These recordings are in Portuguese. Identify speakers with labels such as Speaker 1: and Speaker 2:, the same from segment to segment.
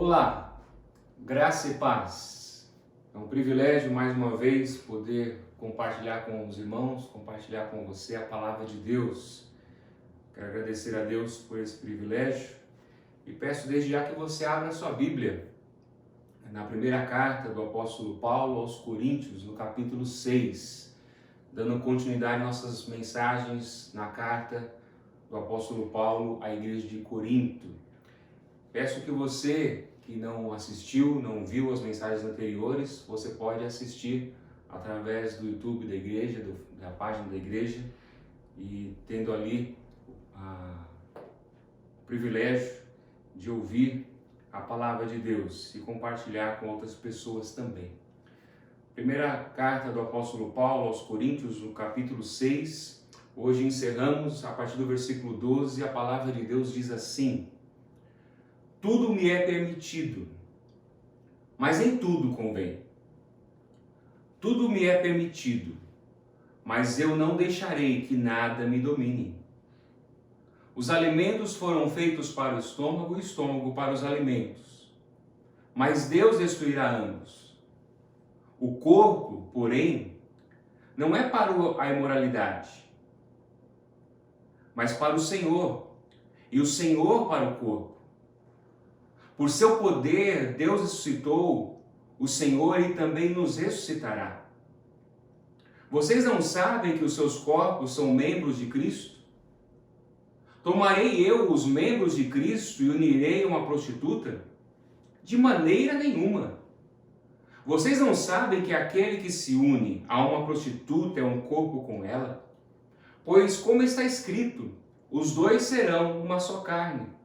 Speaker 1: Olá, graça e paz. É um privilégio mais uma vez poder compartilhar com os irmãos, compartilhar com você a palavra de Deus. Quero agradecer a Deus por esse privilégio e peço desde já que você abra a sua Bíblia na primeira carta do apóstolo Paulo aos Coríntios, no capítulo 6, dando continuidade às nossas mensagens na carta do apóstolo Paulo à igreja de Corinto. Peço que você que não assistiu, não viu as mensagens anteriores, você pode assistir através do YouTube da igreja, da página da igreja, e tendo ali o privilégio de ouvir a palavra de Deus e compartilhar com outras pessoas também. Primeira carta do apóstolo Paulo aos Coríntios, no capítulo 6, hoje encerramos a partir do versículo 12, a palavra de Deus diz assim: tudo me é permitido, mas nem tudo convém. Tudo me é permitido, mas eu não deixarei que nada me domine. Os alimentos foram feitos para o estômago e o estômago para os alimentos. Mas Deus destruirá ambos. O corpo, porém, não é para a imoralidade, mas para o Senhor, e o Senhor para o corpo. Por seu poder, Deus ressuscitou o Senhor e também nos ressuscitará. Vocês não sabem que os seus corpos são membros de Cristo? Tomarei eu os membros de Cristo e unirei uma prostituta? De maneira nenhuma. Vocês não sabem que aquele que se une a uma prostituta é um corpo com ela? Pois, como está escrito, os dois serão uma só carne.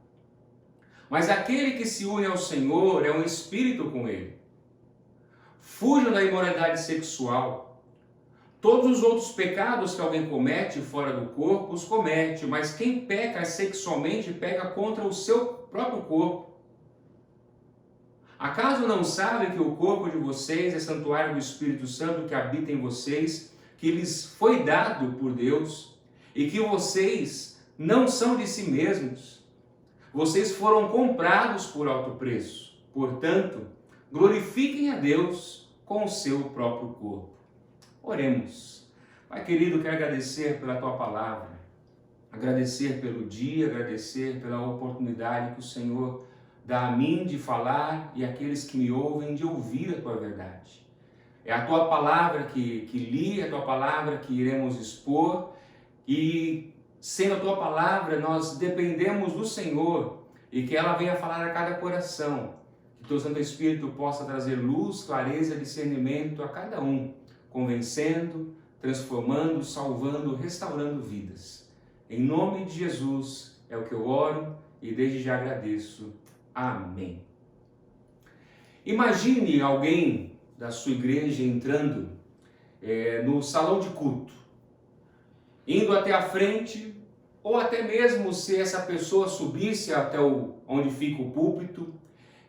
Speaker 1: Mas aquele que se une ao Senhor é um espírito com Ele. Fujam da imoralidade sexual. Todos os outros pecados que alguém comete fora do corpo, os comete, mas quem peca sexualmente peca contra o seu próprio corpo. Acaso não sabem que o corpo de vocês é santuário do Espírito Santo que habita em vocês, que lhes foi dado por Deus, e que vocês não são de si mesmos? Vocês foram comprados por alto preço. Portanto, glorifiquem a Deus com o seu próprio corpo. Oremos. Pai querido, quero agradecer pela Tua palavra, agradecer pelo dia, agradecer pela oportunidade que o Senhor dá a mim de falar e àqueles que me ouvem de ouvir a Tua verdade. É a Tua palavra que li, é a Tua palavra que iremos expor e sendo a Tua palavra, nós dependemos do Senhor e que ela venha falar a cada coração. Que Teu Santo Espírito possa trazer luz, clareza, discernimento a cada um, convencendo, transformando, salvando, restaurando vidas. Em nome de Jesus é o que eu oro e desde já agradeço. Amém. Imagine alguém da sua igreja entrando no salão de culto, indo até a frente, ou até mesmo se essa pessoa subisse até onde fica o púlpito,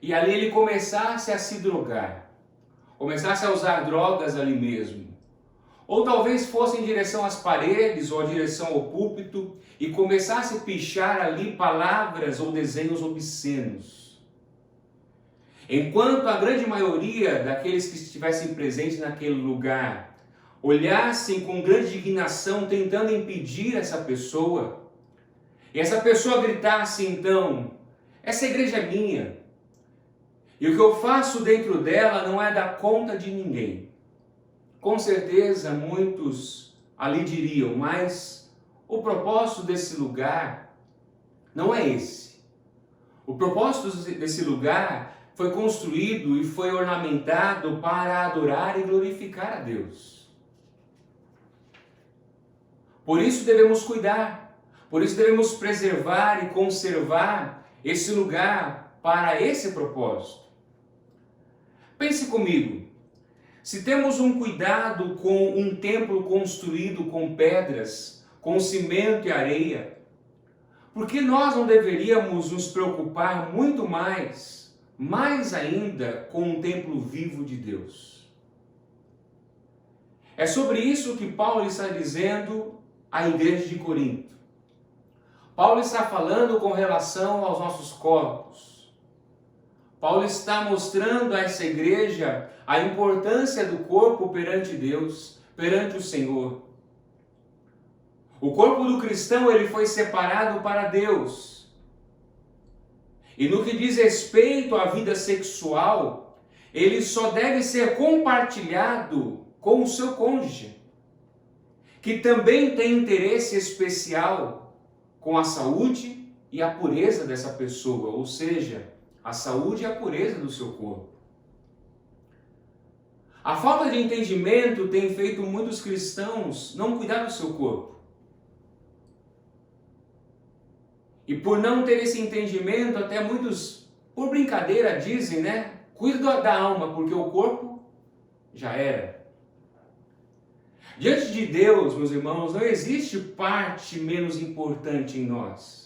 Speaker 1: e ali ele começasse a se drogar, começasse a usar drogas ali mesmo, ou talvez fosse em direção às paredes ou em direção ao púlpito, e começasse a pichar ali palavras ou desenhos obscenos. Enquanto a grande maioria daqueles que estivessem presentes naquele lugar olhassem com grande indignação, tentando impedir essa pessoa, e essa pessoa gritasse então: essa igreja é minha, e o que eu faço dentro dela não é dar conta de ninguém. Com certeza muitos ali diriam, mas o propósito desse lugar não é esse. O propósito desse lugar foi construído e foi ornamentado para adorar e glorificar a Deus. Por isso devemos cuidar, por isso devemos preservar e conservar esse lugar para esse propósito. Pense comigo, se temos um cuidado com um templo construído com pedras, com cimento e areia, por que nós não deveríamos nos preocupar muito mais ainda com um templo vivo de Deus? É sobre isso que Paulo está dizendo à igreja de Corinto. Paulo está falando com relação aos nossos corpos. Paulo está mostrando a essa igreja a importância do corpo perante Deus, perante o Senhor. O corpo do cristão, ele foi separado para Deus. E no que diz respeito à vida sexual, ele só deve ser compartilhado com o seu cônjuge, que também tem interesse especial com a saúde e a pureza dessa pessoa, ou seja, a saúde e a pureza do seu corpo. A falta de entendimento tem feito muitos cristãos não cuidar do seu corpo. E por não ter esse entendimento, até muitos, por brincadeira, dizem, né? Cuida da alma, porque o corpo já era. Diante de Deus, meus irmãos, não existe parte menos importante em nós.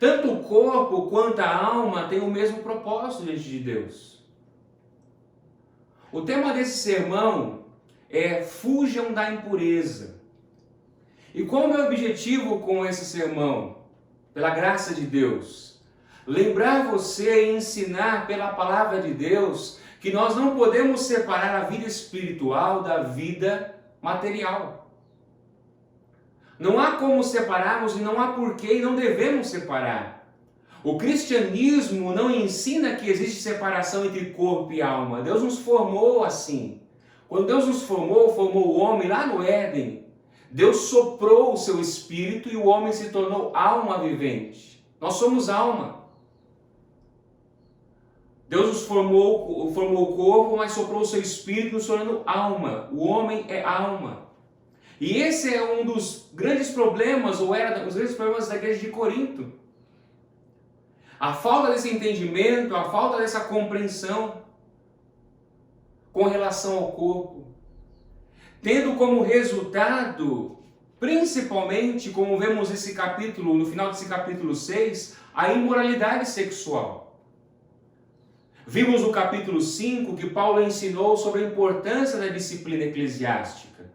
Speaker 1: Tanto o corpo quanto a alma têm o mesmo propósito diante de Deus. O tema desse sermão é Fujam da impureza. E qual é o meu objetivo com esse sermão? Pela graça de Deus, lembrar você e ensinar pela palavra de Deus que nós não podemos separar a vida espiritual da vida material. Não há como separarmos e não há porquê e não devemos separar. O cristianismo não ensina que existe separação entre corpo e alma. Deus nos formou assim. Quando Deus nos formou o homem lá no Éden. Deus soprou o seu espírito e o homem se tornou alma vivente. Nós somos alma. Deus nos formou o corpo, mas soprou o seu espírito nos tornando alma. O homem é alma. E esse é um dos grandes problemas, ou era os grandes problemas da igreja de Corinto. A falta desse entendimento, a falta dessa compreensão com relação ao corpo. Tendo como resultado, principalmente, como vemos esse capítulo, no final desse capítulo 6, a imoralidade sexual. Vimos no capítulo 5 que Paulo ensinou sobre a importância da disciplina eclesiástica,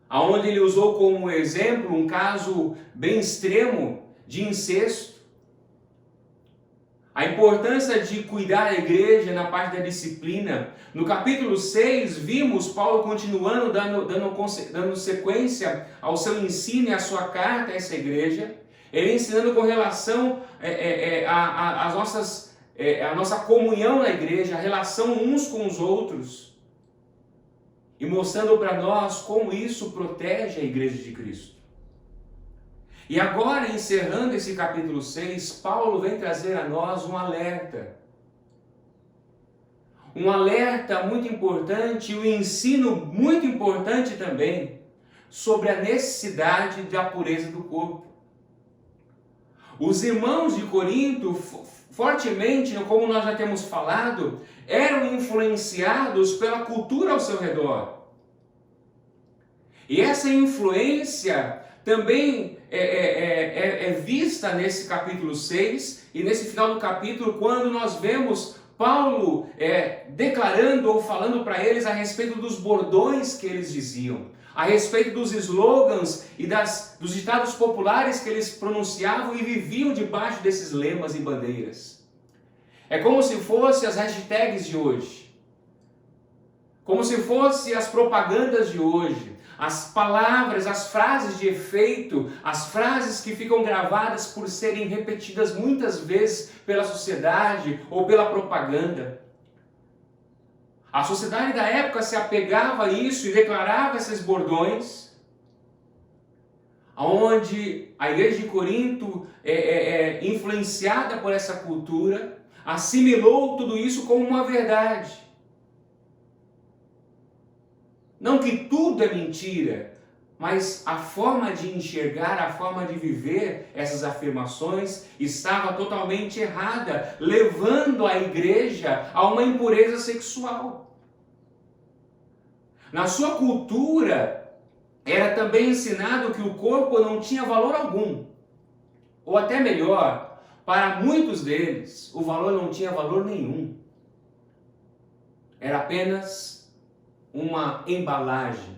Speaker 1: aonde ele usou como exemplo um caso bem extremo de incesto. A importância de cuidar da igreja na parte da disciplina. No capítulo 6, vimos Paulo continuando, dando sequência ao seu ensino e à sua carta a essa igreja. Ele ensinando com relação a nossa comunhão na igreja, a relação uns com os outros. E mostrando para nós como isso protege a igreja de Cristo. E agora, encerrando esse capítulo 6, Paulo vem trazer a nós um alerta. Um alerta muito importante, um ensino muito importante também, sobre a necessidade da pureza do corpo. Os irmãos de Corinto, fortemente, como nós já temos falado, eram influenciados pela cultura ao seu redor. E essa influência também é vista nesse capítulo 6 e nesse final do capítulo, quando nós vemos Paulo declarando ou falando para eles a respeito dos bordões que eles diziam, a respeito dos slogans e dos ditados populares que eles pronunciavam e viviam debaixo desses lemas e bandeiras. É como se fossem as hashtags de hoje, como se fossem as propagandas de hoje. As palavras, as frases de efeito, as frases que ficam gravadas por serem repetidas muitas vezes pela sociedade ou pela propaganda. A sociedade da época se apegava a isso e declarava esses bordões, onde a igreja de Corinto, influenciada por essa cultura, assimilou tudo isso como uma verdade. Não que tudo é mentira, mas a forma de enxergar, a forma de viver essas afirmações estava totalmente errada, levando a igreja a uma impureza sexual. Na sua cultura, era também ensinado que o corpo não tinha valor algum. Ou até melhor, para muitos deles, o valor não tinha valor nenhum. Era apenas uma embalagem.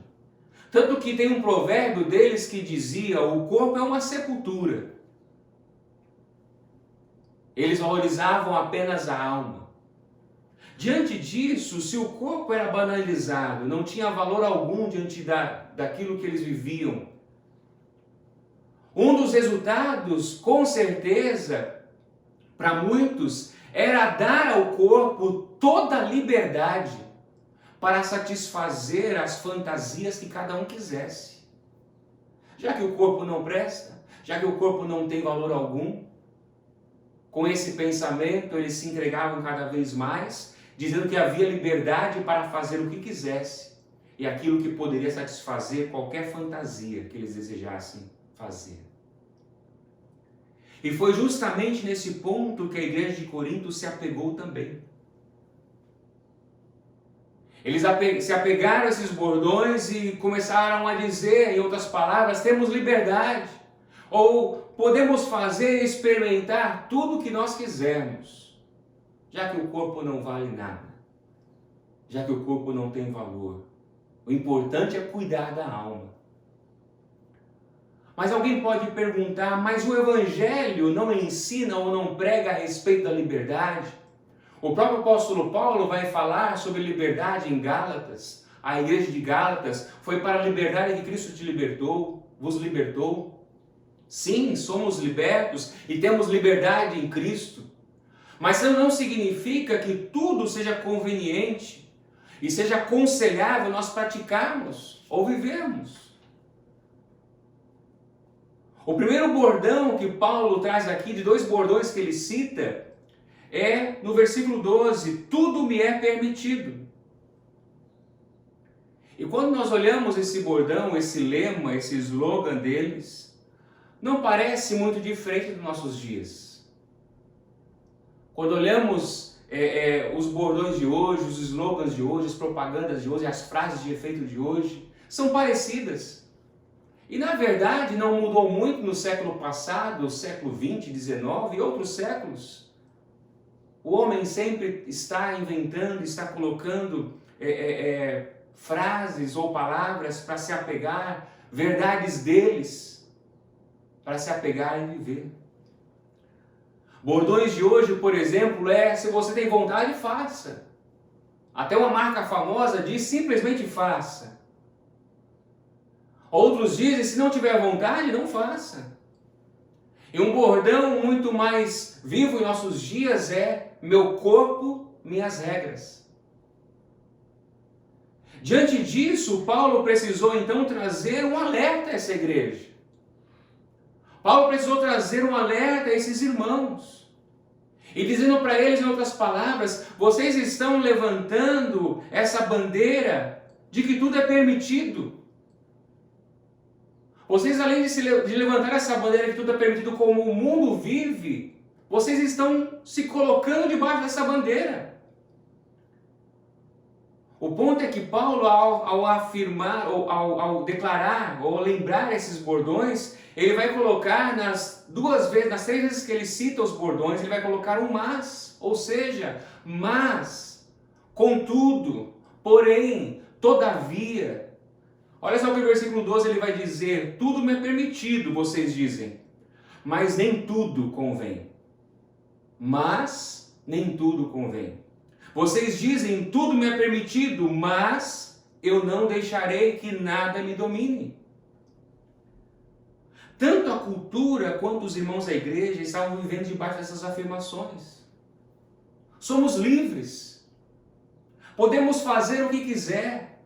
Speaker 1: Tanto que tem um provérbio deles que dizia: o corpo é uma sepultura. Eles valorizavam apenas a alma. Diante disso, se o corpo era banalizado, não tinha valor algum diante daquilo que eles viviam. Um dos resultados, com certeza, para muitos, era dar ao corpo toda a liberdade para satisfazer as fantasias que cada um quisesse. Já que o corpo não presta, já que o corpo não tem valor algum, com esse pensamento eles se entregavam cada vez mais, dizendo que havia liberdade para fazer o que quisesse e aquilo que poderia satisfazer qualquer fantasia que eles desejassem fazer. E foi justamente nesse ponto que a igreja de Corinto se apegou também. Eles se apegaram a esses bordões e começaram a dizer, em outras palavras, temos liberdade, ou podemos fazer e experimentar tudo o que nós quisermos, já que o corpo não vale nada, já que o corpo não tem valor. O importante é cuidar da alma. Mas alguém pode perguntar, mas o Evangelho não ensina ou não prega a respeito da liberdade? O próprio apóstolo Paulo vai falar sobre liberdade em Gálatas. A igreja de Gálatas foi para a liberdade que Cristo te libertou, vos libertou. Sim, somos libertos e temos liberdade em Cristo. Mas isso não significa que tudo seja conveniente e seja aconselhável nós praticarmos ou vivermos. O primeiro bordão que Paulo traz aqui, de 2 bordões que ele cita, é no versículo 12, tudo me é permitido. E quando nós olhamos esse bordão, esse lema, esse slogan deles, não parece muito diferente dos nossos dias. Quando olhamos os bordões de hoje, os slogans de hoje, as propagandas de hoje, as frases de efeito de hoje, são parecidas. E na verdade não mudou muito no século passado, século 20, 19 e outros séculos. O homem sempre está inventando, está colocando frases ou palavras para se apegar, verdades deles, para se apegar e viver. Bordões de hoje, por exemplo, se você tem vontade, faça. Até uma marca famosa diz, simplesmente faça. Outros dizem, se não tiver vontade, não faça. E um bordão muito mais vivo em nossos dias é, meu corpo, minhas regras. Diante disso, Paulo precisou então trazer um alerta a essa igreja. Paulo precisou trazer um alerta a esses irmãos. E dizendo para eles, em outras palavras, vocês estão levantando essa bandeira de que tudo é permitido. Vocês, além de levantar essa bandeira que tudo é permitido como o mundo vive, vocês estão se colocando debaixo dessa bandeira. O ponto é que Paulo, ao afirmar, ou ao declarar, ou lembrar esses bordões, ele vai colocar nas 3 vezes que ele cita os bordões, ele vai colocar um mas, ou seja, mas, contudo, porém, todavia. Olha só que o versículo 12 ele vai dizer, tudo me é permitido, vocês dizem, mas nem tudo convém. Mas nem tudo convém. Vocês dizem, tudo me é permitido, mas eu não deixarei que nada me domine. Tanto a cultura quanto os irmãos da igreja estavam vivendo debaixo dessas afirmações. Somos livres. Podemos fazer o que quiser.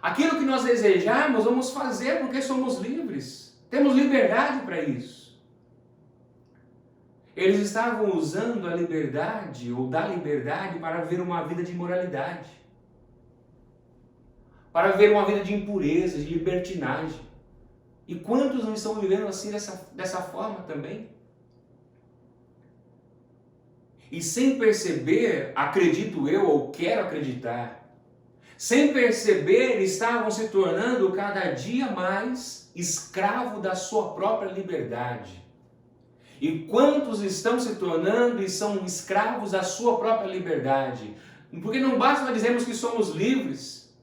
Speaker 1: Aquilo que nós desejarmos, vamos fazer porque somos livres. Temos liberdade para isso. Eles estavam usando a liberdade, ou da liberdade, para viver uma vida de imoralidade. Para viver uma vida de impureza, de libertinagem. E quantos não estão vivendo assim dessa forma também? E sem perceber, acredito eu, ou quero acreditar, sem perceber, estavam se tornando cada dia mais escravo da sua própria liberdade. E quantos estão se tornando e são escravos da sua própria liberdade? Porque não basta nós dizermos que somos livres.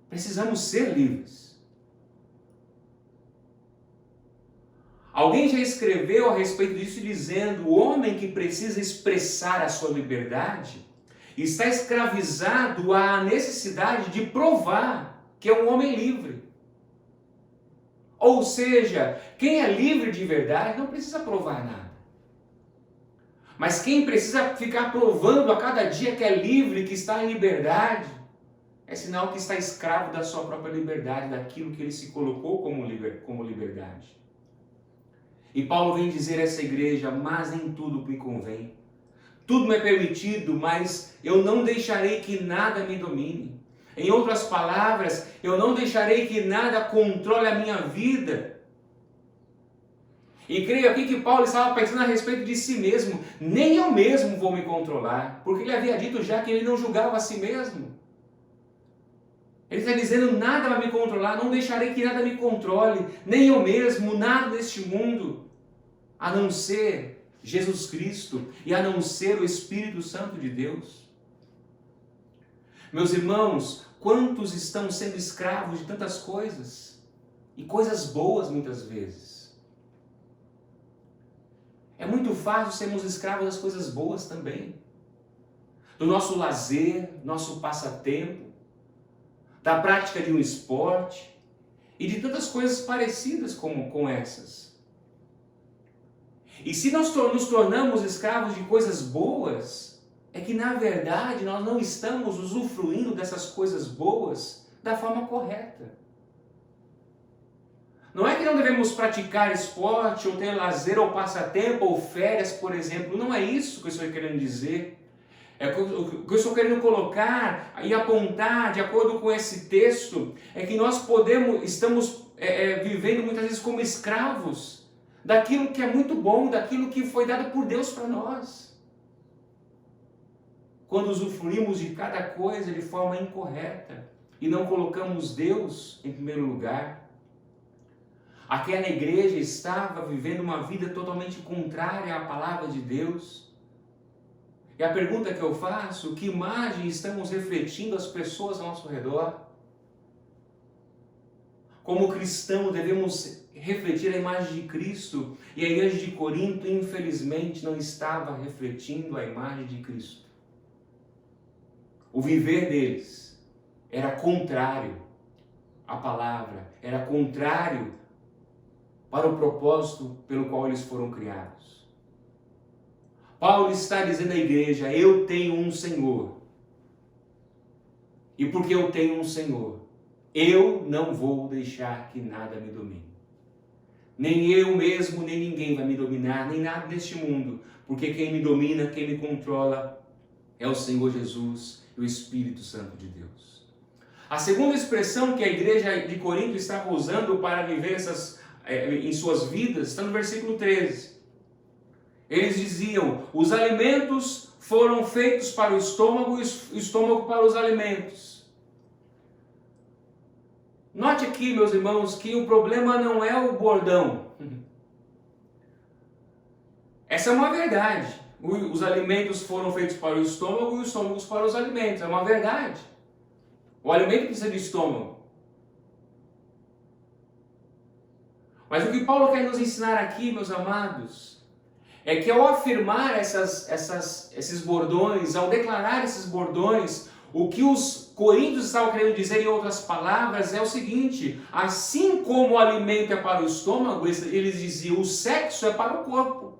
Speaker 1: Precisamos ser livres. Alguém já escreveu a respeito disso dizendo: o homem que precisa expressar a sua liberdade está escravizado à necessidade de provar que é um homem livre. Ou seja, quem é livre de verdade não precisa provar nada. Mas quem precisa ficar provando a cada dia que é livre, que está em liberdade, é sinal que está escravo da sua própria liberdade, daquilo que ele se colocou como liberdade. E Paulo vem dizer a essa igreja: mas em tudo me convém. Tudo me é permitido, mas eu não deixarei que nada me domine. Em outras palavras, eu não deixarei que nada controle a minha vida. E creio aqui que Paulo estava pensando a respeito de si mesmo. Nem eu mesmo vou me controlar, porque ele havia dito já que ele não julgava a si mesmo. Ele está dizendo: nada vai me controlar, não deixarei que nada me controle, nem eu mesmo, nada neste mundo, a não ser Jesus Cristo e a não ser o Espírito Santo de Deus. Meus irmãos, quantos estão sendo escravos de tantas coisas, e coisas boas muitas vezes. É muito fácil sermos escravos das coisas boas também, do nosso lazer, nosso passatempo, da prática de um esporte e de tantas coisas parecidas com essas. E se nós nos tornamos escravos de coisas boas, é que na verdade nós não estamos usufruindo dessas coisas boas da forma correta. Não é que não devemos praticar esporte, ou ter lazer, ou passatempo, ou férias, por exemplo. Não é isso que eu estou querendo dizer. O que eu estou querendo colocar e apontar, de acordo com esse texto, é que nós estamos vivendo muitas vezes como escravos daquilo que é muito bom, daquilo que foi dado por Deus para nós. Quando usufruímos de cada coisa de forma incorreta e não colocamos Deus em primeiro lugar. Aquela igreja estava vivendo uma vida totalmente contrária à palavra de Deus. E a pergunta que eu faço: que imagem estamos refletindo as pessoas ao nosso redor? Como cristão, devemos refletir a imagem de Cristo, e a igreja de Corinto, infelizmente, não estava refletindo a imagem de Cristo. O viver deles era contrário à palavra, era contrário para o propósito pelo qual eles foram criados. Paulo está dizendo à igreja: eu tenho um Senhor, e porque eu tenho um Senhor, eu não vou deixar que nada me domine. Nem eu mesmo, nem ninguém vai me dominar, nem nada neste mundo, porque quem me domina, quem me controla é o Senhor Jesus e o Espírito Santo de Deus. A segunda expressão que a igreja de Corinto estava usando para viver em suas vidas está no versículo 13. Eles diziam: os alimentos foram feitos para o estômago e o estômago para os alimentos. Note aqui, meus irmãos, que o problema não é o bordão. Essa é uma verdade. Os alimentos foram feitos para o estômago e os estômagos para os alimentos. É uma verdade. O alimento precisa de estômago. Mas o que Paulo quer nos ensinar aqui, meus amados, é que ao afirmar esses bordões, ao declarar esses bordões, o que os coríntios estavam querendo dizer, em outras palavras, é o seguinte: assim como o alimento é para o estômago, eles diziam, o sexo é para o corpo.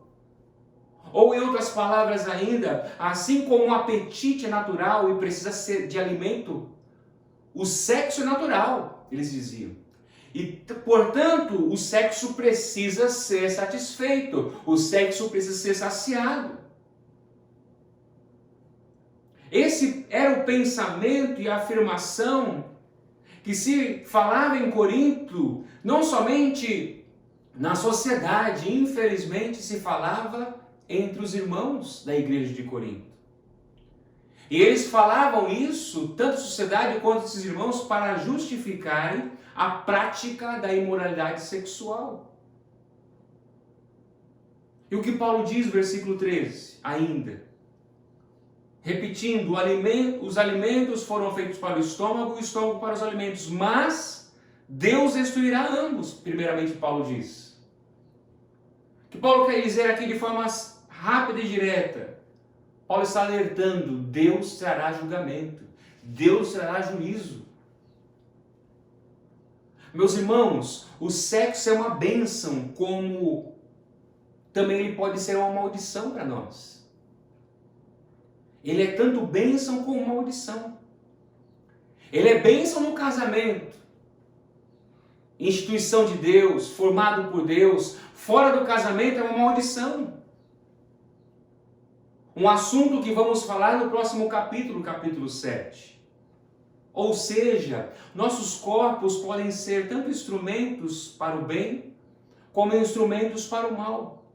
Speaker 1: Ou em outras palavras ainda, assim como o apetite é natural e precisa ser de alimento, o sexo é natural, eles diziam. E, portanto, o sexo precisa ser satisfeito, o sexo precisa ser saciado. Esse era o pensamento e a afirmação que se falava em Corinto, não somente na sociedade, infelizmente se falava entre os irmãos da igreja de Corinto. E eles falavam isso, tanto a sociedade quanto esses irmãos, para justificarem a prática da imoralidade sexual. E o que Paulo diz no versículo 13, ainda? Repetindo, os alimentos foram feitos para o estômago e o estômago para os alimentos, mas Deus destruirá ambos, primeiramente Paulo diz. que Paulo quer dizer aqui de forma rápida e direta? Paulo está alertando: Deus trará julgamento, Deus trará juízo. Meus irmãos, o sexo é uma bênção, como também ele pode ser uma maldição para nós. Ele é tanto bênção como maldição. Ele é bênção no casamento, instituição de Deus, formado por Deus. Fora do casamento é uma maldição. Um assunto que vamos falar no próximo capítulo, capítulo 7. Ou seja, nossos corpos podem ser tanto instrumentos para o bem, como instrumentos para o mal.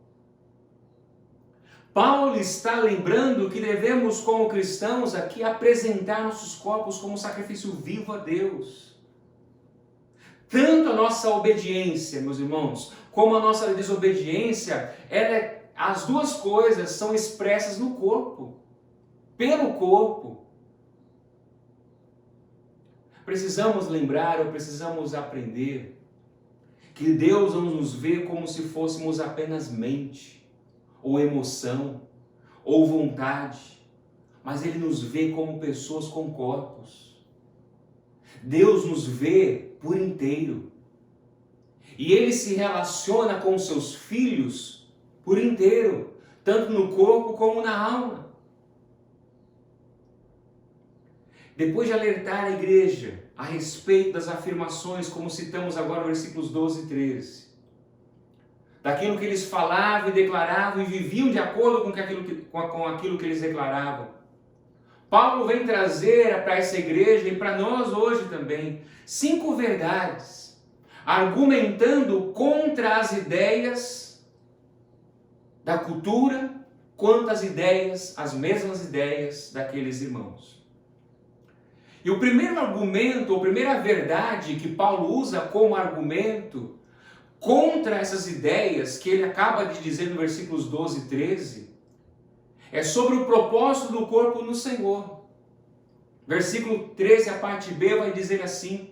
Speaker 1: Paulo está lembrando que devemos, como cristãos, aqui apresentar nossos corpos como sacrifício vivo a Deus. Tanto a nossa obediência, meus irmãos, como a nossa desobediência, as duas coisas são expressas no corpo, pelo corpo. Precisamos lembrar, ou precisamos aprender, que Deus não nos vê como se fôssemos apenas mente, ou emoção, ou vontade, mas Ele nos vê como pessoas com corpos. Deus nos vê por inteiro. E Ele se relaciona com seus filhos por inteiro, tanto no corpo como na alma. Depois de alertar a igreja a respeito das afirmações, como citamos agora nos versículos 12 e 13, daquilo que eles falavam e declaravam e viviam de acordo com aquilo que eles declaravam, Paulo vem trazer para essa igreja e para nós hoje também 5 verdades, argumentando contra as ideias da cultura, quanto as mesmas ideias daqueles irmãos. E o primeiro argumento, ou primeira verdade que Paulo usa como argumento contra essas ideias, que ele acaba de dizer no versículos 12 e 13, é sobre o propósito do corpo no Senhor. Versículo 13, a parte B, vai dizer assim,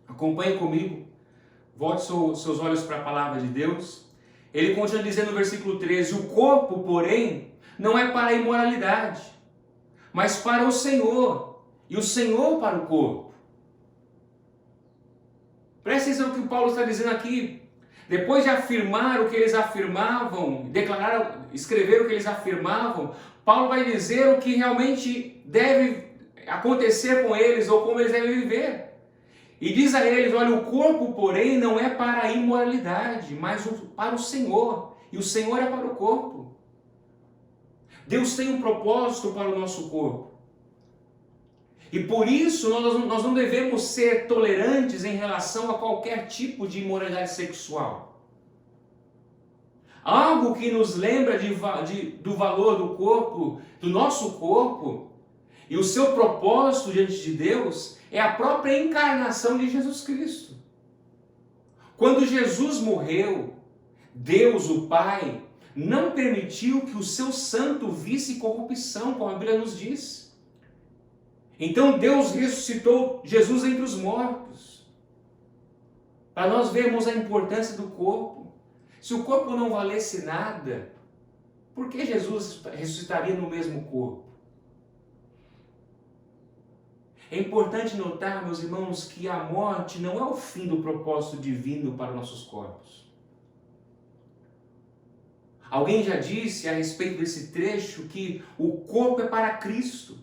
Speaker 1: acompanhe comigo, volte seus olhos para a palavra de Deus. Ele continua dizendo no versículo 13, o corpo, porém, não é para a imoralidade, mas para o Senhor, e o Senhor para o corpo. Presta atenção no que o Paulo está dizendo aqui. Depois de afirmar o que eles afirmavam, escrever o que eles afirmavam, Paulo vai dizer o que realmente deve acontecer com eles, ou como eles devem viver. E diz a eles, olha, o corpo, porém, não é para a imoralidade, mas para o Senhor. E o Senhor é para o corpo. Deus tem um propósito para o nosso corpo. E por isso nós não devemos ser tolerantes em relação a qualquer tipo de imoralidade sexual. Algo que nos lembra do valor do corpo, do nosso corpo, e o seu propósito diante de Deus é a própria encarnação de Jesus Cristo. Quando Jesus morreu, Deus, o Pai, não permitiu que o seu santo visse corrupção, como a Bíblia nos diz. Então Deus ressuscitou Jesus entre os mortos, para nós vermos a importância do corpo. Se o corpo não valesse nada, por que Jesus ressuscitaria no mesmo corpo? É importante notar, meus irmãos, que a morte não é o fim do propósito divino para nossos corpos. Alguém já disse a respeito desse trecho que o corpo é para Cristo,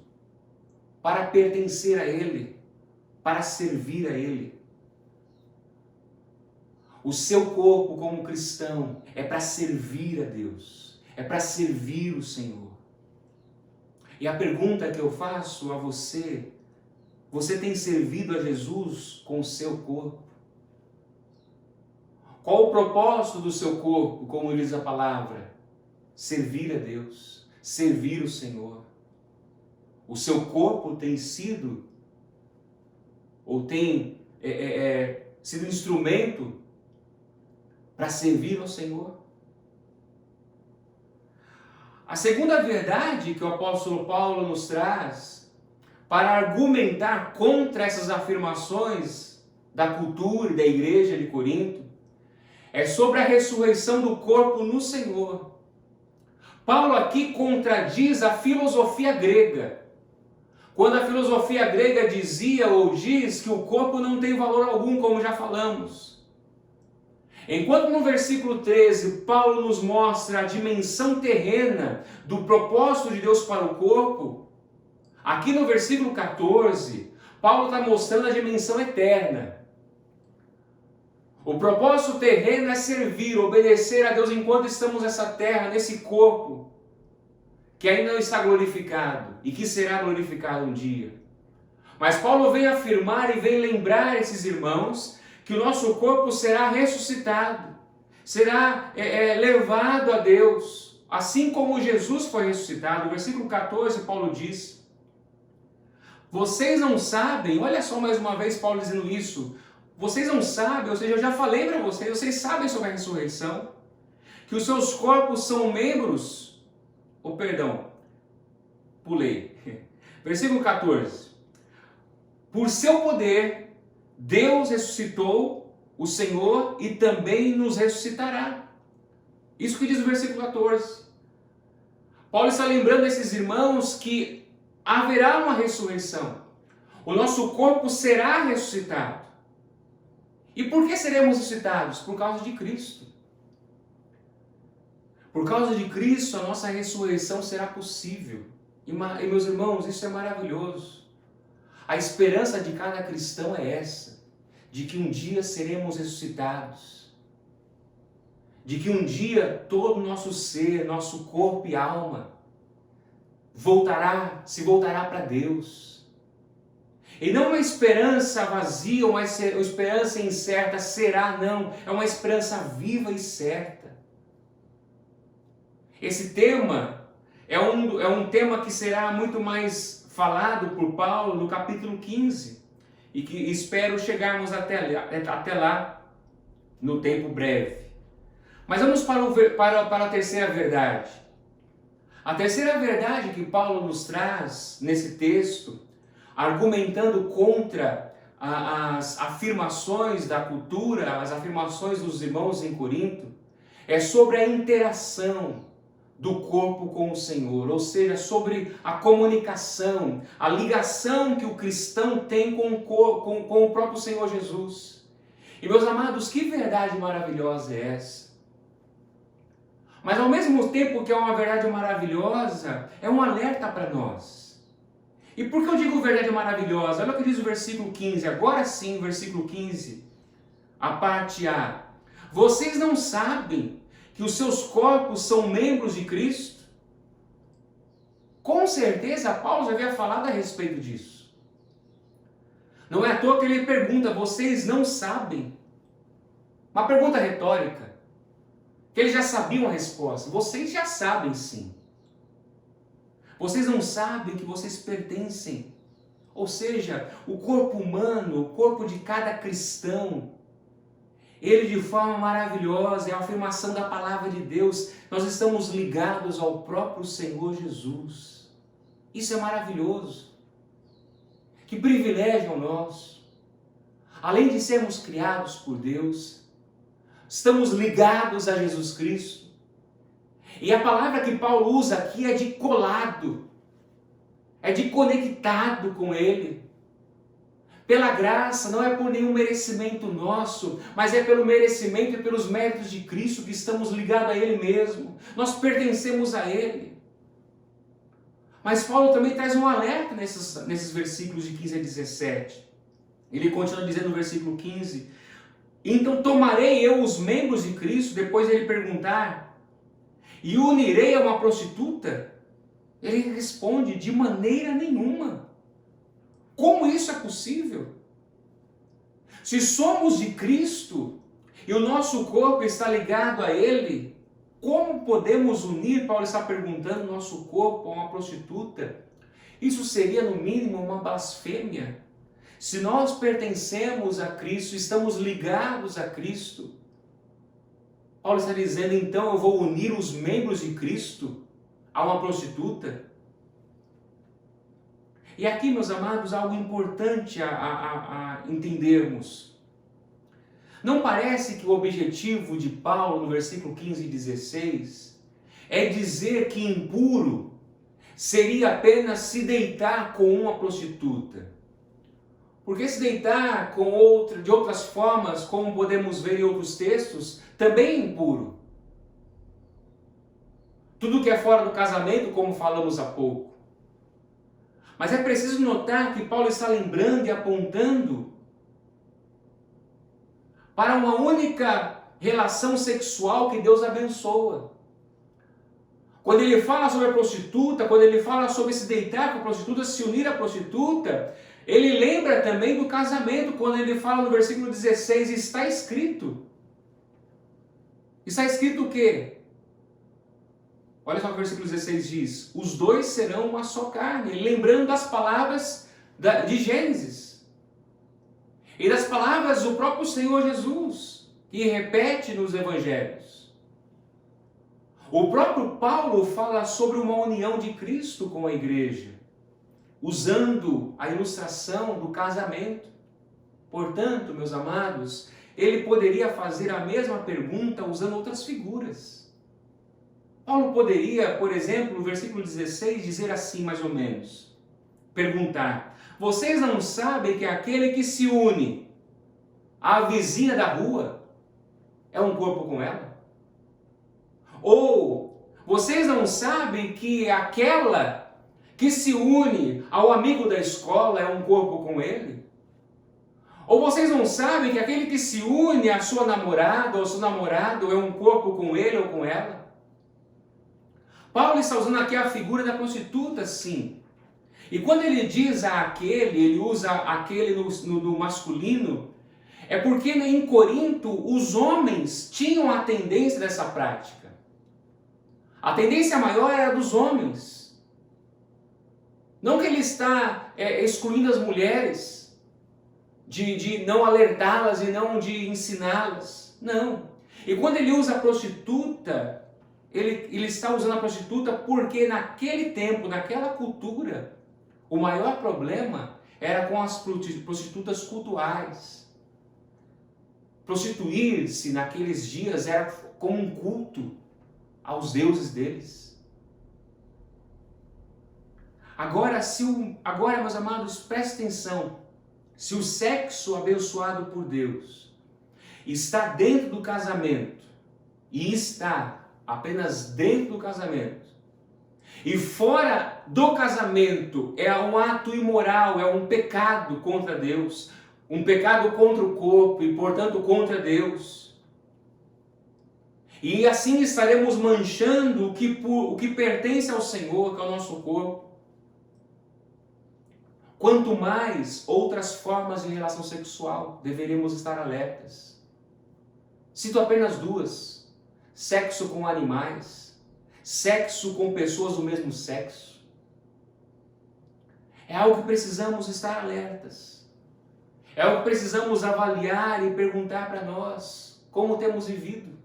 Speaker 1: para pertencer a Ele, para servir a Ele. O seu corpo como cristão é para servir a Deus, é para servir o Senhor. E a pergunta que eu faço a você, você tem servido a Jesus com o seu corpo? Qual o propósito do seu corpo, como diz a palavra? Servir a Deus, servir o Senhor. O seu corpo tem sido, ou tem sido instrumento para servir ao Senhor? A segunda verdade que o apóstolo Paulo nos traz para argumentar contra essas afirmações da cultura e da igreja de Corinto É sobre a ressurreição do corpo no Senhor. Paulo aqui contradiz a filosofia grega. Quando a filosofia grega dizia ou diz que o corpo não tem valor algum, como já falamos. Enquanto no versículo 13, Paulo nos mostra a dimensão terrena do propósito de Deus para o corpo, aqui no versículo 14, Paulo está mostrando a dimensão eterna. O propósito terreno é servir, obedecer a Deus enquanto estamos nessa terra, nesse corpo, que ainda não está glorificado e que será glorificado um dia. Mas Paulo vem afirmar e vem lembrar esses irmãos que o nosso corpo será ressuscitado, será levado a Deus, assim como Jesus foi ressuscitado. No versículo 14, Paulo diz: vocês não sabem, olha só mais uma vez Paulo dizendo isso, vocês não sabem, ou seja, eu já falei para vocês sabem sobre a ressurreição, que os seus corpos são membros, pulei, versículo 14, por seu poder, Deus ressuscitou o Senhor e também nos ressuscitará. Isso que diz o versículo 14. Paulo está lembrando esses irmãos que haverá uma ressurreição. O nosso corpo será ressuscitado. E por que seremos ressuscitados? Por causa de Cristo. Por causa de Cristo, a nossa ressurreição será possível. E meus irmãos, isso é maravilhoso. A esperança de cada cristão é essa, de que um dia seremos ressuscitados, de que um dia todo o nosso ser, nosso corpo e alma se voltará para Deus. E não uma esperança vazia, uma esperança incerta, será não, é uma esperança viva e certa. Esse tema é um tema que será muito mais falado por Paulo no capítulo 15, e que espero chegarmos até lá no tempo breve. Mas vamos para a terceira verdade. A terceira verdade que Paulo nos traz nesse texto, argumentando contra as afirmações da cultura, as afirmações dos irmãos em Corinto, é sobre a interação do corpo com o Senhor, ou seja, sobre a comunicação, a ligação que o cristão tem com o próprio Senhor Jesus. E meus amados, que verdade maravilhosa é essa? Mas ao mesmo tempo que é uma verdade maravilhosa, é um alerta para nós. E por que eu digo verdade maravilhosa? Olha o que diz o versículo 15, agora sim, versículo 15, a parte A. Vocês não sabem que os seus corpos são membros de Cristo? Com certeza, Paulo já havia falado a respeito disso. Não é à toa que ele pergunta, vocês não sabem? Uma pergunta retórica, que eles já sabiam a resposta. Vocês já sabem sim. Vocês não sabem que vocês pertencem. Ou seja, o corpo humano, o corpo de cada cristão, ele de forma maravilhosa, é a afirmação da palavra de Deus. Nós estamos ligados ao próprio Senhor Jesus. Isso é maravilhoso. Que privilégio é o nosso. Além de sermos criados por Deus, estamos ligados a Jesus Cristo. E a palavra que Paulo usa aqui é de colado, é de conectado com Ele. Pela graça, não é por nenhum merecimento nosso, mas é pelo merecimento e pelos méritos de Cristo que estamos ligados a Ele mesmo. Nós pertencemos a Ele. Mas Paulo também traz um alerta nesses versículos de 15 a 17. Ele continua dizendo no versículo 15, então tomarei eu os membros de Cristo, depois ele perguntar, e unirei a uma prostituta? Ele responde, de maneira nenhuma. Como isso é possível? Se somos de Cristo e o nosso corpo está ligado a Ele, como podemos unir, Paulo está perguntando, nosso corpo a uma prostituta? Isso seria no mínimo uma blasfêmia. Se nós pertencemos a Cristo, estamos ligados a Cristo, Paulo está dizendo, então eu vou unir os membros de Cristo a uma prostituta? E aqui, meus amados, algo importante a entendermos. Não parece que o objetivo de Paulo no versículo 15 e 16 é dizer que impuro seria apenas se deitar com uma prostituta? Porque se deitar de outras formas, como podemos ver em outros textos, também é impuro. Tudo que é fora do casamento, como falamos há pouco. Mas é preciso notar que Paulo está lembrando e apontando para uma única relação sexual que Deus abençoa. Quando ele fala sobre a prostituta, quando ele fala sobre se deitar com a prostituta, se unir à prostituta, ele lembra também do casamento, quando ele fala no versículo 16, está escrito. Está escrito o quê? Olha só o que o versículo 16 diz: os dois serão uma só carne, lembrando das palavras de Gênesis. E das palavras do próprio Senhor Jesus, que repete nos evangelhos. O próprio Paulo fala sobre uma união de Cristo com a igreja, usando a ilustração do casamento. Portanto, meus amados, ele poderia fazer a mesma pergunta usando outras figuras. Paulo poderia, por exemplo, no versículo 16, dizer assim mais ou menos, perguntar: vocês não sabem que aquele que se une à vizinha da rua é um corpo com ela? Ou vocês não sabem que aquela que se une ao amigo da escola é um corpo com ele? Ou vocês não sabem que aquele que se une à sua namorada ou seu namorado é um corpo com ele ou com ela? Paulo está usando aqui a figura da prostituta, sim. E quando ele diz aquele, ele usa aquele no masculino, é porque em Corinto os homens tinham a tendência dessa prática. A tendência maior era dos homens. Não que ele está excluindo as mulheres, de não alertá-las e não de ensiná-las. Não. E quando ele usa a prostituta, ele está usando a prostituta porque naquele tempo, naquela cultura, o maior problema era com as prostitutas cultuais. Prostituir-se naqueles dias era como um culto aos deuses deles. Agora, meus amados, prestem atenção. Se o sexo abençoado por Deus está dentro do casamento, e está apenas dentro do casamento, e fora do casamento é um ato imoral, é um pecado contra Deus, um pecado contra o corpo e, portanto, contra Deus. E assim estaremos manchando o que pertence ao Senhor, que é o nosso corpo. Quanto mais outras formas de relação sexual, deveríamos estar alertas. Cito apenas duas: sexo com animais, sexo com pessoas do mesmo sexo. É algo que precisamos estar alertas. É algo que precisamos avaliar e perguntar para nós como temos vivido.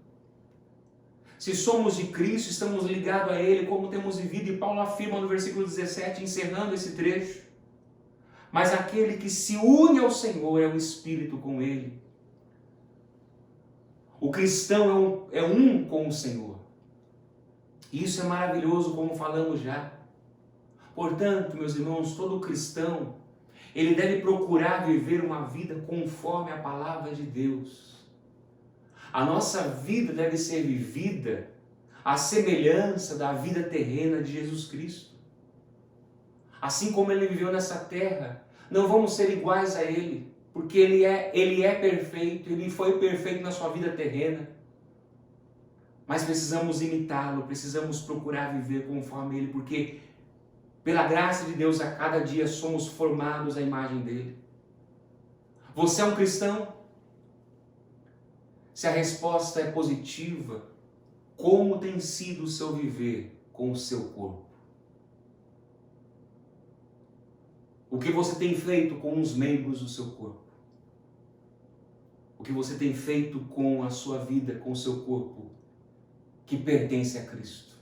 Speaker 1: Se somos de Cristo, estamos ligados a Ele, como temos vivido. E Paulo afirma no versículo 17, encerrando esse trecho: mas aquele que se une ao Senhor é o Espírito com Ele. O cristão é um com o Senhor. E isso é maravilhoso, como falamos já. Portanto, meus irmãos, todo cristão, ele deve procurar viver uma vida conforme a palavra de Deus. A nossa vida deve ser vivida à semelhança da vida terrena de Jesus Cristo. Assim como ele viveu nessa terra, não vamos ser iguais a ele. Porque ele é perfeito, ele foi perfeito na sua vida terrena. Mas precisamos imitá-lo, precisamos procurar viver conforme ele, porque pela graça de Deus a cada dia somos formados à imagem dele. Você é um cristão? Se a resposta é positiva, como tem sido o seu viver com o seu corpo? O que você tem feito com os membros do seu corpo? O que você tem feito com a sua vida, com o seu corpo, que pertence a Cristo?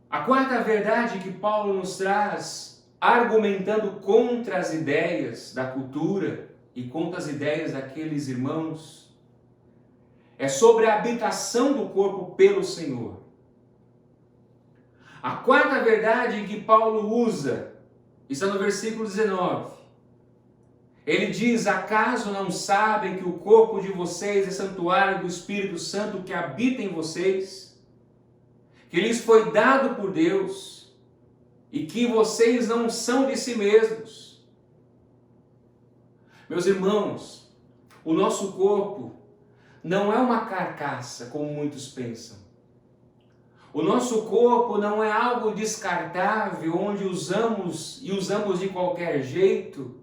Speaker 1: A quarta verdade que Paulo nos traz, argumentando contra as ideias da cultura e contra as ideias daqueles irmãos é sobre a habitação do corpo pelo Senhor. A quarta verdade que Paulo usa está no versículo 19. Ele diz: acaso não sabem que o corpo de vocês é santuário do Espírito Santo que habita em vocês? Que lhes foi dado por Deus e que vocês não são de si mesmos. Meus irmãos, o nosso corpo não é uma carcaça, como muitos pensam. O nosso corpo não é algo descartável, onde usamos de qualquer jeito,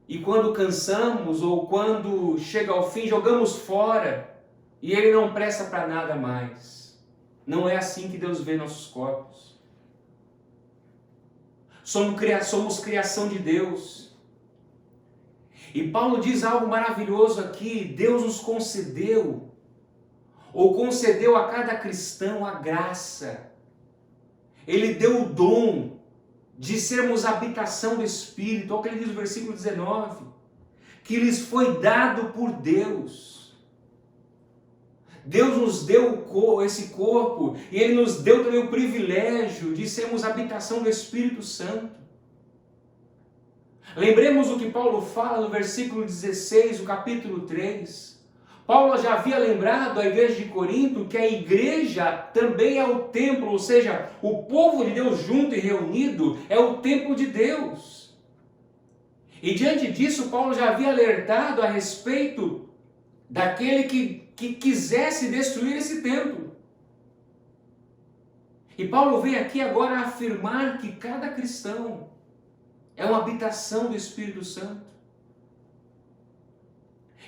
Speaker 1: e quando cansamos ou quando chega ao fim jogamos fora e ele não presta para nada mais. Não é assim que Deus vê nossos corpos. Somos criação de Deus. E Paulo diz algo maravilhoso aqui: Deus nos concedeu, ou concedeu a cada cristão a graça. Ele deu o dom de sermos habitação do Espírito. Olha o que ele diz no versículo 19, que lhes foi dado por Deus. Deus nos deu esse corpo, e Ele nos deu também o privilégio de sermos habitação do Espírito Santo. Lembremos o que Paulo fala no versículo 16, do capítulo 3. Paulo já havia lembrado à igreja de Corinto que a igreja também é o templo, ou seja, o povo de Deus junto e reunido é o templo de Deus. E diante disso, Paulo já havia alertado a respeito daquele que quisesse destruir esse templo. E Paulo vem aqui agora afirmar que cada cristão é uma habitação do Espírito Santo.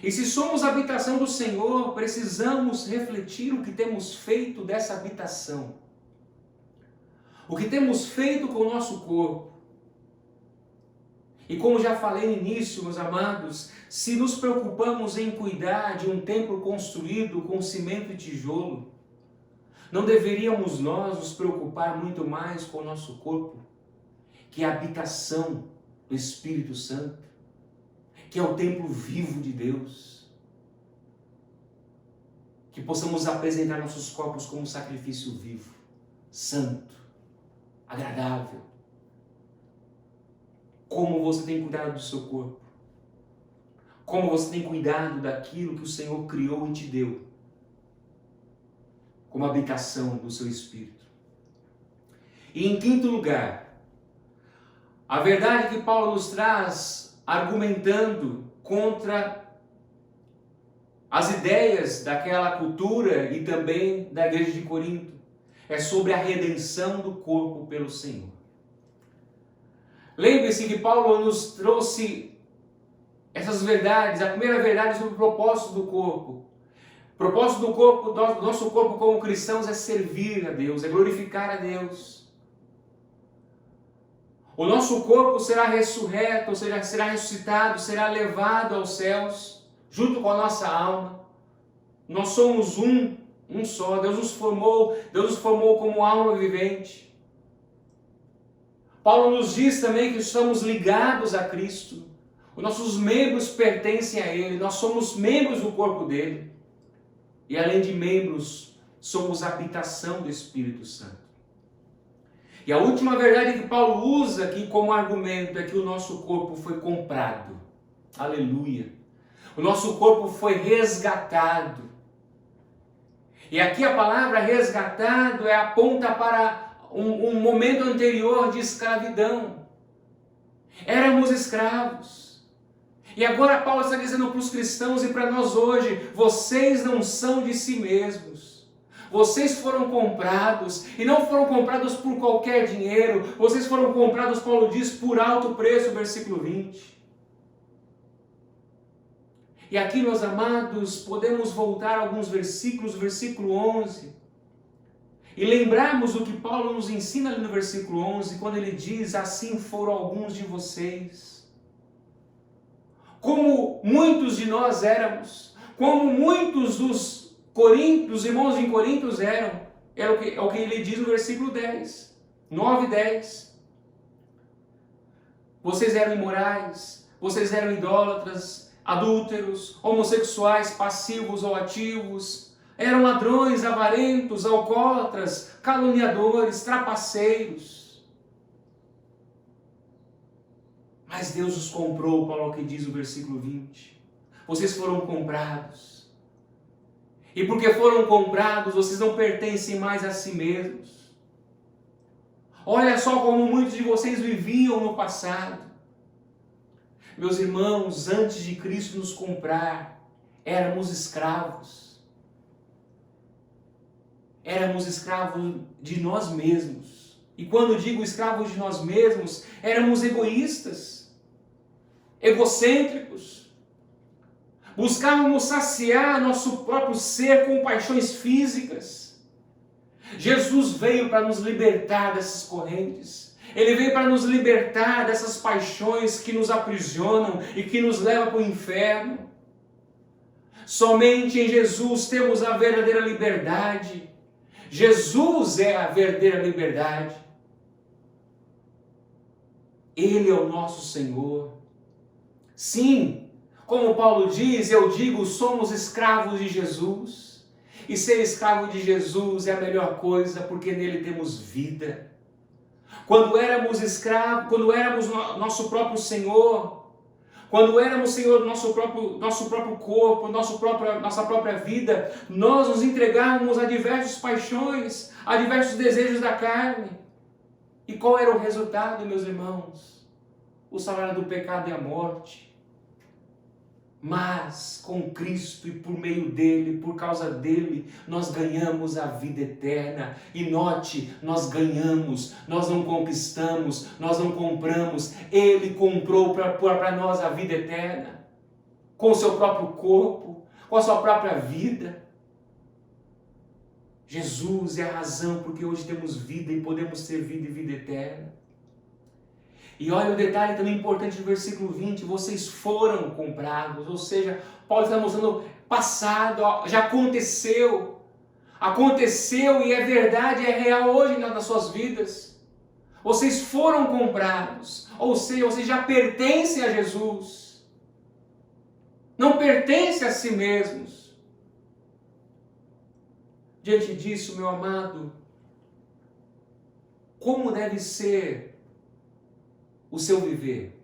Speaker 1: E se somos a habitação do Senhor, precisamos refletir o que temos feito dessa habitação. O que temos feito com o nosso corpo. E como já falei no início, meus amados, se nos preocupamos em cuidar de um templo construído com cimento e tijolo, não deveríamos nós nos preocupar muito mais com o nosso corpo, que é a habitação do Espírito Santo, que é o templo vivo de Deus. Que possamos apresentar nossos corpos como um sacrifício vivo, santo, agradável. Como você tem cuidado do seu corpo? Como você tem cuidado daquilo que o Senhor criou e te deu, como habitação do seu Espírito? E em quinto lugar, a verdade que Paulo nos traz argumentando contra as ideias daquela cultura e também da igreja de Corinto é sobre a redenção do corpo pelo Senhor. Lembre-se que Paulo nos trouxe essas verdades. A primeira verdade sobre o propósito do corpo. O propósito do corpo, do nosso corpo como cristãos, é servir a Deus, é glorificar a Deus. O nosso corpo será ressurreto, ou seja, será ressuscitado, será levado aos céus, junto com a nossa alma. Nós somos um só. Deus nos formou como alma vivente. Paulo nos diz também que estamos ligados a Cristo. Os nossos membros pertencem a Ele, nós somos membros do corpo dele. E além de membros, somos a habitação do Espírito Santo. E a última verdade que Paulo usa aqui como argumento é que o nosso corpo foi comprado. Aleluia! O nosso corpo foi resgatado. E aqui a palavra resgatado aponta para um momento anterior de escravidão. Éramos escravos. E agora Paulo está dizendo para os cristãos e para nós hoje: vocês não são de si mesmos. Vocês foram comprados, e não foram comprados por qualquer dinheiro. Vocês foram comprados, Paulo diz, por alto preço, versículo 20. E aqui, meus amados, podemos voltar a alguns versículos, versículo 11, e lembrarmos o que Paulo nos ensina ali no versículo 11, quando ele diz: assim foram alguns de vocês. Como muitos de nós éramos, como muitos dos irmãos em Corinto eram, é o que ele diz no versículo 10, 9 e 10. Vocês eram imorais, vocês eram idólatras, adúlteros, homossexuais, passivos ou ativos, eram ladrões, avarentos, alcoólatras, caluniadores, trapaceiros. Mas Deus os comprou, Paulo que diz o versículo 20. Vocês foram comprados. E porque foram comprados, vocês não pertencem mais a si mesmos. Olha só como muitos de vocês viviam no passado. Meus irmãos, antes de Cristo nos comprar, éramos escravos. Éramos escravos de nós mesmos. E quando digo escravos de nós mesmos, éramos egoístas, egocêntricos. Buscávamos saciar nosso próprio ser com paixões físicas. Jesus veio para nos libertar dessas correntes. Ele veio para nos libertar dessas paixões que nos aprisionam e que nos levam para o inferno. Somente em Jesus temos a verdadeira liberdade. Jesus é a verdadeira liberdade. Ele é o nosso Senhor. Sim, como Paulo diz, eu digo, somos escravos de Jesus. E ser escravo de Jesus é a melhor coisa, porque nele temos vida. Quando éramos escravos, quando éramos nosso próprio Senhor, quando éramos Senhor do nosso próprio corpo, nossa própria vida, nós nos entregávamos a diversas paixões, a diversos desejos da carne. E qual era o resultado, meus irmãos? O salário do pecado é a morte. Mas com Cristo e por meio dele, por causa dele, nós ganhamos a vida eterna. E note, nós ganhamos, nós não conquistamos, nós não compramos. Ele comprou para nós a vida eterna, com o seu próprio corpo, com a sua própria vida. Jesus é a razão porque hoje temos vida e podemos ter vida e vida eterna. E olha o detalhe também importante do versículo 20, vocês foram comprados, ou seja, Paulo está mostrando passado, já aconteceu e é verdade, é real hoje nas suas vidas. Vocês foram comprados, ou seja, vocês já pertencem a Jesus, não pertencem a si mesmos. Diante disso, meu amado, como deve ser o seu viver?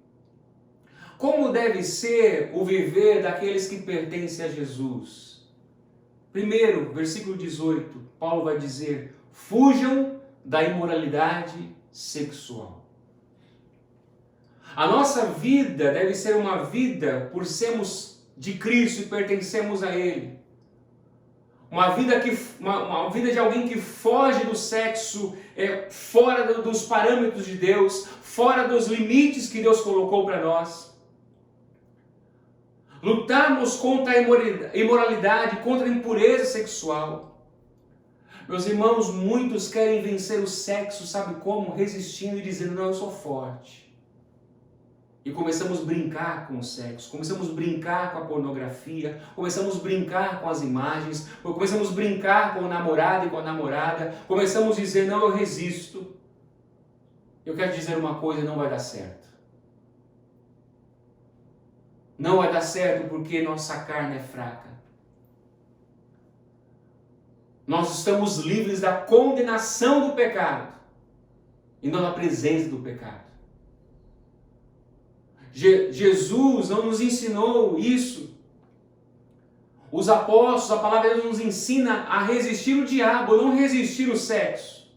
Speaker 1: Como deve ser o viver daqueles que pertencem a Jesus? Primeiro, versículo 18, Paulo vai dizer, fujam da imoralidade sexual. A nossa vida deve ser uma vida por sermos de Cristo e pertencemos a Ele. Uma vida de alguém que foge do sexo, fora dos parâmetros de Deus, fora dos limites que Deus colocou para nós. Lutarmos contra a imoralidade, contra a impureza sexual. Meus irmãos, muitos querem vencer o sexo, sabe como? Resistindo e dizendo, não, eu sou forte. E começamos a brincar com o sexo, começamos a brincar com a pornografia, começamos a brincar com as imagens, começamos a brincar com o namorado e com a namorada, começamos a dizer, não, eu resisto. Eu quero dizer uma coisa, não vai dar certo. Não vai dar certo porque nossa carne é fraca. Nós estamos livres da condenação do pecado e não da presença do pecado. Jesus não nos ensinou isso. Os apóstolos, a palavra de Deus nos ensina a resistir o diabo, não resistir o sexo.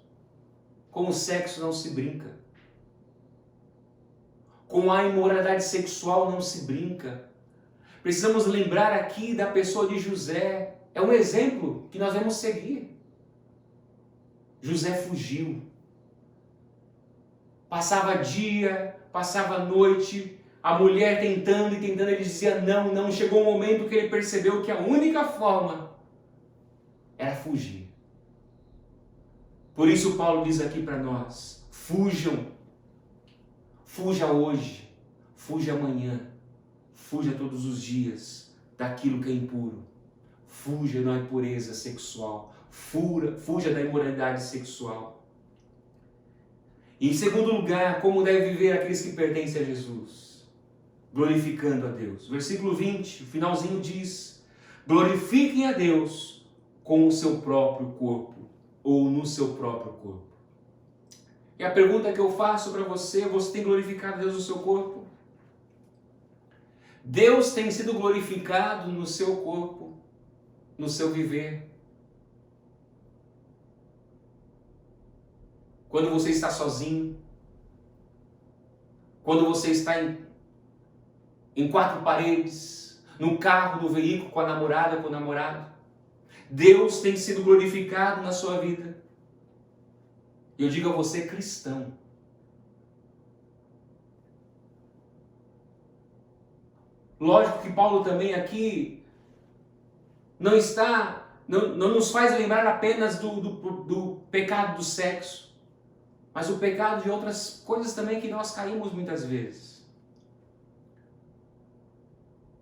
Speaker 1: Com o sexo não se brinca. Com a imoralidade sexual não se brinca. Precisamos lembrar aqui da pessoa de José. É um exemplo que nós vamos seguir. José fugiu. Passava dia, passava noite, a mulher tentando, ele dizia não. Chegou um momento que ele percebeu que a única forma era fugir. Por isso Paulo diz aqui para nós, fujam. Fuja hoje, fuja amanhã, fuja todos os dias daquilo que é impuro. Fuja da impureza sexual, fuja da imoralidade sexual. E em segundo lugar, como deve viver aqueles que pertencem a Jesus? glorificando a Deus. Versículo 20, o finalzinho diz: glorifiquem a Deus com o seu próprio corpo, ou no seu próprio corpo. E a pergunta que eu faço para você: você tem glorificado a Deus no seu corpo? Deus tem sido glorificado no seu corpo, no seu viver? Quando você está sozinho, quando você está em quatro paredes, no carro, no veículo, com a namorada, com o namorado, Deus tem sido glorificado na sua vida. E eu digo a você, cristão, lógico que Paulo também aqui não nos faz lembrar apenas do pecado do sexo, mas o pecado de outras coisas também que nós caímos muitas vezes.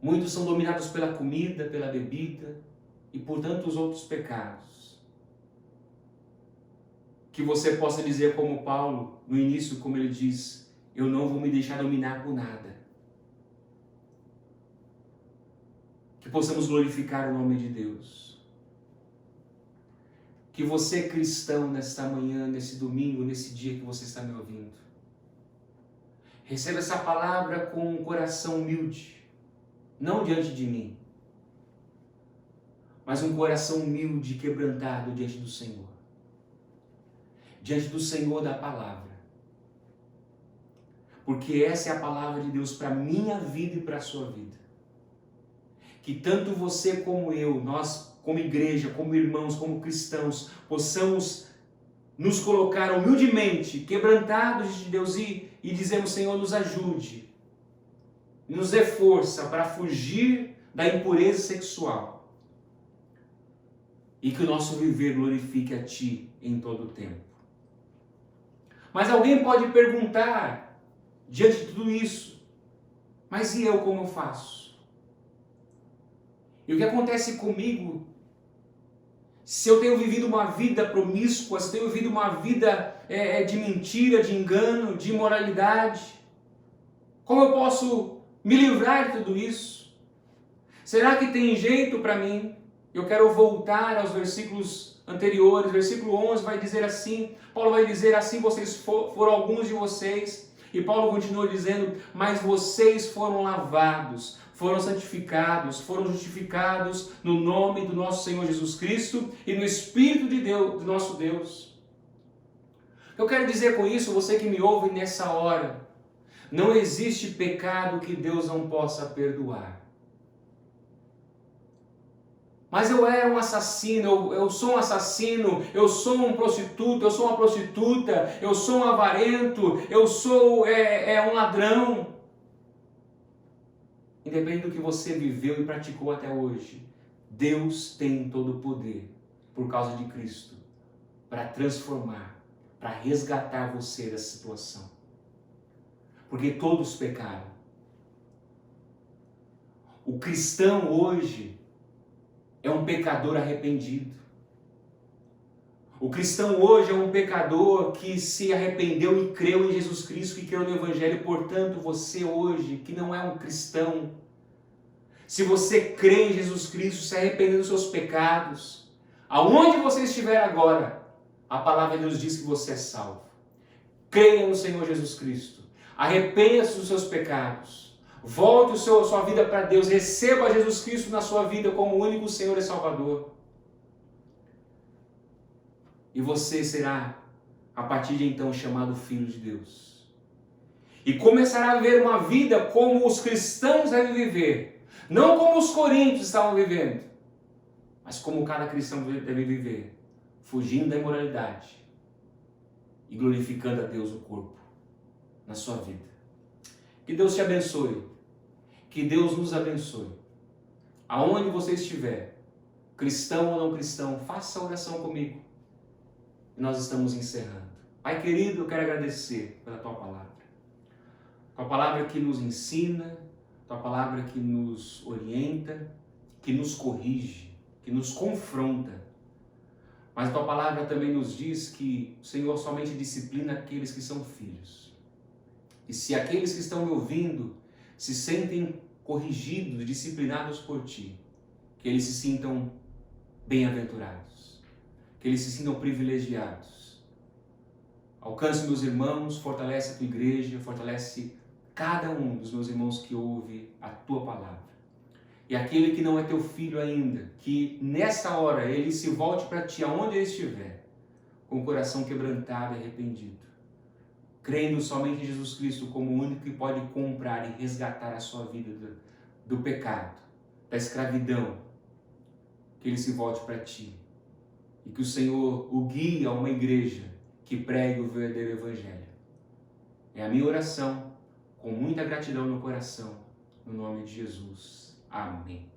Speaker 1: Muitos são dominados pela comida, pela bebida e por tantos outros pecados. Que você possa dizer como Paulo, no início, como ele diz: eu não vou me deixar dominar por nada. Que possamos glorificar o nome de Deus. Que você, cristão, nesta manhã, nesse domingo, nesse dia que você está me ouvindo, receba essa palavra com um coração humilde, não diante de mim, mas um coração humilde e quebrantado diante do Senhor. Diante do Senhor da palavra. Porque essa é a palavra de Deus para a minha vida e para a sua vida. Que tanto você como eu, nós como igreja, como irmãos, como cristãos, possamos nos colocar humildemente, quebrantados de Deus e dizemos: Senhor, nos ajude, nos dê força para fugir da impureza sexual e que o nosso viver glorifique a Ti em todo o tempo. Mas alguém pode perguntar, diante de tudo isso: mas e eu, como eu faço? E o que acontece comigo, se eu tenho vivido uma vida promíscua, se eu tenho vivido uma vida de mentira, de engano, de imoralidade? Como eu posso me livrar de tudo isso? Será que tem jeito para mim? Eu quero voltar aos versículos anteriores. Versículo 11 vai dizer assim, Paulo vai dizer assim: vocês foram alguns de vocês. E Paulo continua dizendo: mas vocês foram lavados, foram santificados, foram justificados no nome do nosso Senhor Jesus Cristo e no Espírito de Deus, do nosso Deus. Eu quero dizer com isso, você que me ouve nessa hora, não existe pecado que Deus não possa perdoar. Mas eu era um assassino, eu sou um assassino, eu sou um prostituto, eu sou uma prostituta, eu sou um avarento, eu sou um ladrão. Independente do que você viveu e praticou até hoje, Deus tem todo o poder, por causa de Cristo, para transformar, para resgatar você dessa situação. Porque todos pecaram. O cristão hoje é um pecador arrependido. O cristão hoje é um pecador que se arrependeu e creu em Jesus Cristo, que creu no Evangelho. Portanto, você hoje, que não é um cristão, se você crê em Jesus Cristo, se arrependeu dos seus pecados, aonde você estiver agora, a palavra de Deus diz que você é salvo. Creia no Senhor Jesus Cristo. Arrependa-se dos seus pecados. Volte a sua vida para Deus. Receba Jesus Cristo na sua vida como único Senhor e Salvador. E você será, a partir de então, chamado Filho de Deus. E começará a viver uma vida como os cristãos devem viver. Não como os coríntios estavam vivendo, mas como cada cristão deve viver. Fugindo da imoralidade e glorificando a Deus no corpo, na sua vida. Que Deus te abençoe. Que Deus nos abençoe. Aonde você estiver, cristão ou não cristão, faça a oração comigo. E nós estamos encerrando. Pai querido, eu quero agradecer pela Tua palavra. Tua palavra que nos ensina, Tua palavra que nos orienta, que nos corrige, que nos confronta. Mas a Tua palavra também nos diz que o Senhor somente disciplina aqueles que são filhos. E se aqueles que estão me ouvindo se sentem corrigidos, disciplinados por Ti, que eles se sintam bem-aventurados, que eles se sintam privilegiados. Alcance meus irmãos, fortalece a Tua igreja, fortalece cada um dos meus irmãos que ouve a Tua palavra. E aquele que não é Teu filho ainda, que nessa hora ele se volte para Ti, aonde ele estiver, com o coração quebrantado e arrependido, crendo somente em Jesus Cristo como o único que pode comprar e resgatar a sua vida do pecado, da escravidão, que ele se volte para Ti. E que o Senhor o guie a uma igreja que pregue o verdadeiro Evangelho. É a minha oração, com muita gratidão no coração, no nome de Jesus. Amém.